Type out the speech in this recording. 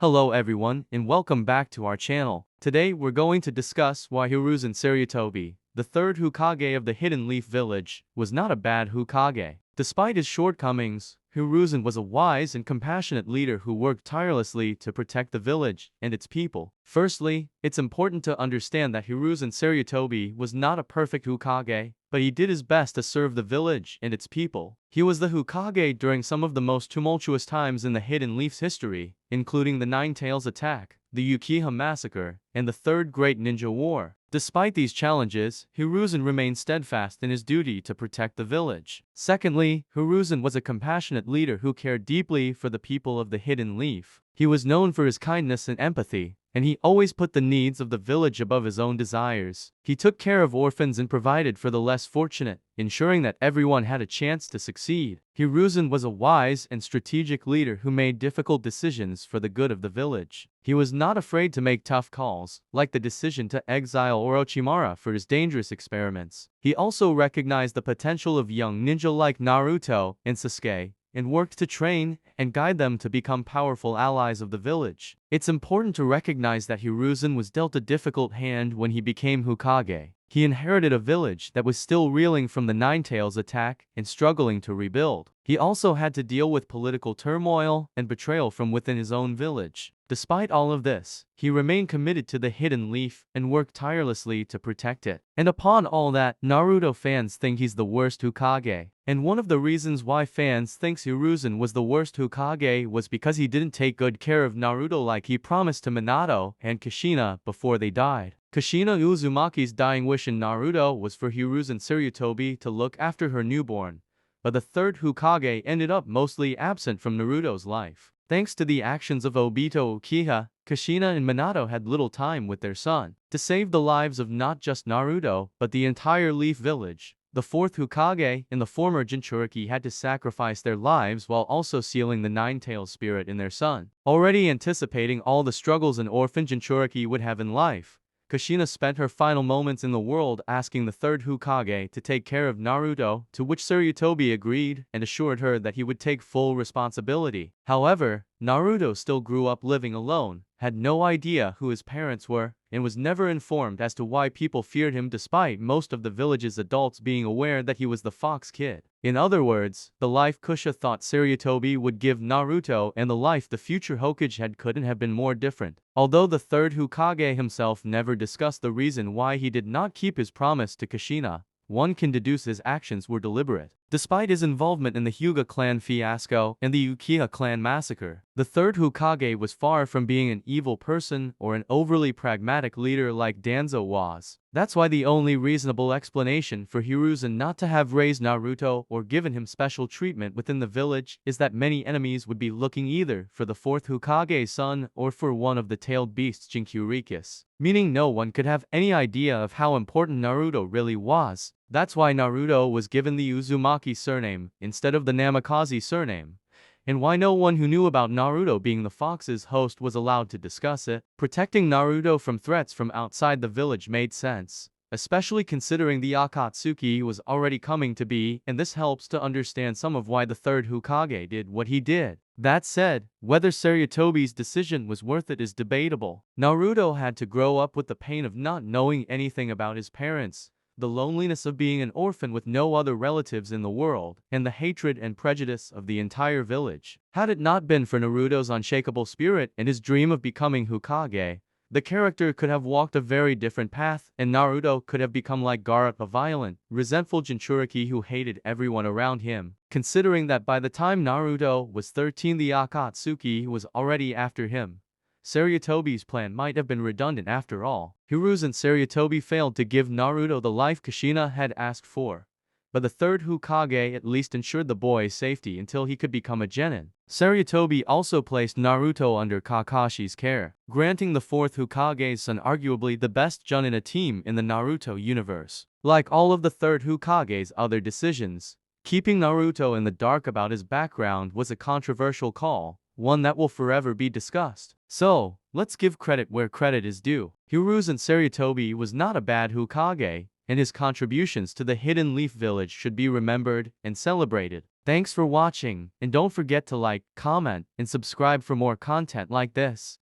Hello everyone, and welcome back to our channel. Today we're going to discuss why Hiruzen Sarutobi, the third Hokage of the Hidden Leaf Village, was not a bad Hokage. Despite his shortcomings, Hiruzen was a wise and compassionate leader who worked tirelessly to protect the village and its people. Firstly, it's important to understand that Hiruzen Sarutobi was not a perfect Hokage, but he did his best to serve the village and its people. He was the Hokage during some of the most tumultuous times in the Hidden Leaf's history, including the Nine Tails attack, the Uchiha massacre, and the Third Great Ninja War. Despite these challenges, Hiruzen remained steadfast in his duty to protect the village. Secondly, Hiruzen was a compassionate leader who cared deeply for the people of the Hidden Leaf. He was known for his kindness and empathy, and he always put the needs of the village above his own desires. He took care of orphans and provided for the less fortunate, ensuring that everyone had a chance to succeed. Hiruzen was a wise and strategic leader who made difficult decisions for the good of the village. He was not afraid to make tough calls, like the decision to exile Orochimaru for his dangerous experiments. He also recognized the potential of young ninja like Naruto and Sasuke, and worked to train and guide them to become powerful allies of the village. It's important to recognize that Hiruzen was dealt a difficult hand when he became Hokage. He inherited a village that was still reeling from the Nine Tails attack and struggling to rebuild. He also had to deal with political turmoil and betrayal from within his own village. Despite all of this, he remained committed to the Hidden Leaf and worked tirelessly to protect it. And upon all that, Naruto fans think he's the worst Hokage. And one of the reasons why fans think Hiruzen was the worst Hokage was because he didn't take good care of Naruto like he promised to Minato and Kushina before they died. Kushina Uzumaki's dying wish in Naruto was for Hiruzen Sarutobi to look after her newborn, but the third Hokage ended up mostly absent from Naruto's life. Thanks to the actions of Obito Uchiha, Kushina and Minato had little time with their son. To save the lives of not just Naruto, but the entire Leaf Village, the fourth Hokage and the former Jinchuriki had to sacrifice their lives while also sealing the Nine-Tails spirit in their son. Already anticipating all the struggles an orphan Jinchuriki would have in life, Kushina spent her final moments in the world asking the third Hokage to take care of Naruto, to which Sarutobi agreed and assured her that he would take full responsibility. However, Naruto still grew up living alone, had no idea who his parents were, and was never informed as to why people feared him despite most of the village's adults being aware that he was the Fox Kid. In other words, the life Kusha thought Sarutobi would give Naruto and the life the future Hokage had couldn't have been more different. Although the third Hokage himself never discussed the reason why he did not keep his promise to Kushina, one can deduce his actions were deliberate. Despite his involvement in the Hyuga clan fiasco and the Uchiha clan massacre, the third Hokage was far from being an evil person or an overly pragmatic leader like Danzo was. That's why the only reasonable explanation for Hiruzen not to have raised Naruto or given him special treatment within the village is that many enemies would be looking either for the fourth Hokage's son or for one of the tailed beasts Jinchurikis, meaning no one could have any idea of how important Naruto really was. That's why Naruto was given the Uzumaki surname instead of the Namikaze surname, and why no one who knew about Naruto being the Fox's host was allowed to discuss it. Protecting Naruto from threats from outside the village made sense, especially considering the Akatsuki was already coming to be, and this helps to understand some of why the third Hokage did what he did. That said, whether Sarutobi's decision was worth it is debatable. Naruto had to grow up with the pain of not knowing anything about his parents, the loneliness of being an orphan with no other relatives in the world, and the hatred and prejudice of the entire village. Had it not been for Naruto's unshakable spirit and his dream of becoming Hokage, the character could have walked a very different path, and Naruto could have become like Gaara, a violent, resentful Jinchuriki who hated everyone around him. Considering that by the time Naruto was 13 the Akatsuki was already after him, Sarutobi's plan might have been redundant after all. Hiruzen Sarutobi failed to give Naruto the life Kushina had asked for, but the third Hokage at least ensured the boy's safety until he could become a genin. Sarutobi also placed Naruto under Kakashi's care, granting the fourth Hokage's son arguably the best Chunin team in the Naruto universe. Like all of the third Hokage's other decisions, keeping Naruto in the dark about his background was a controversial call, one that will forever be discussed. So, let's give credit where credit is due. Hiruzen Sarutobi was not a bad Hokage, and his contributions to the Hidden Leaf Village should be remembered and celebrated. Thanks for watching, and don't forget to like, comment, and subscribe for more content like this.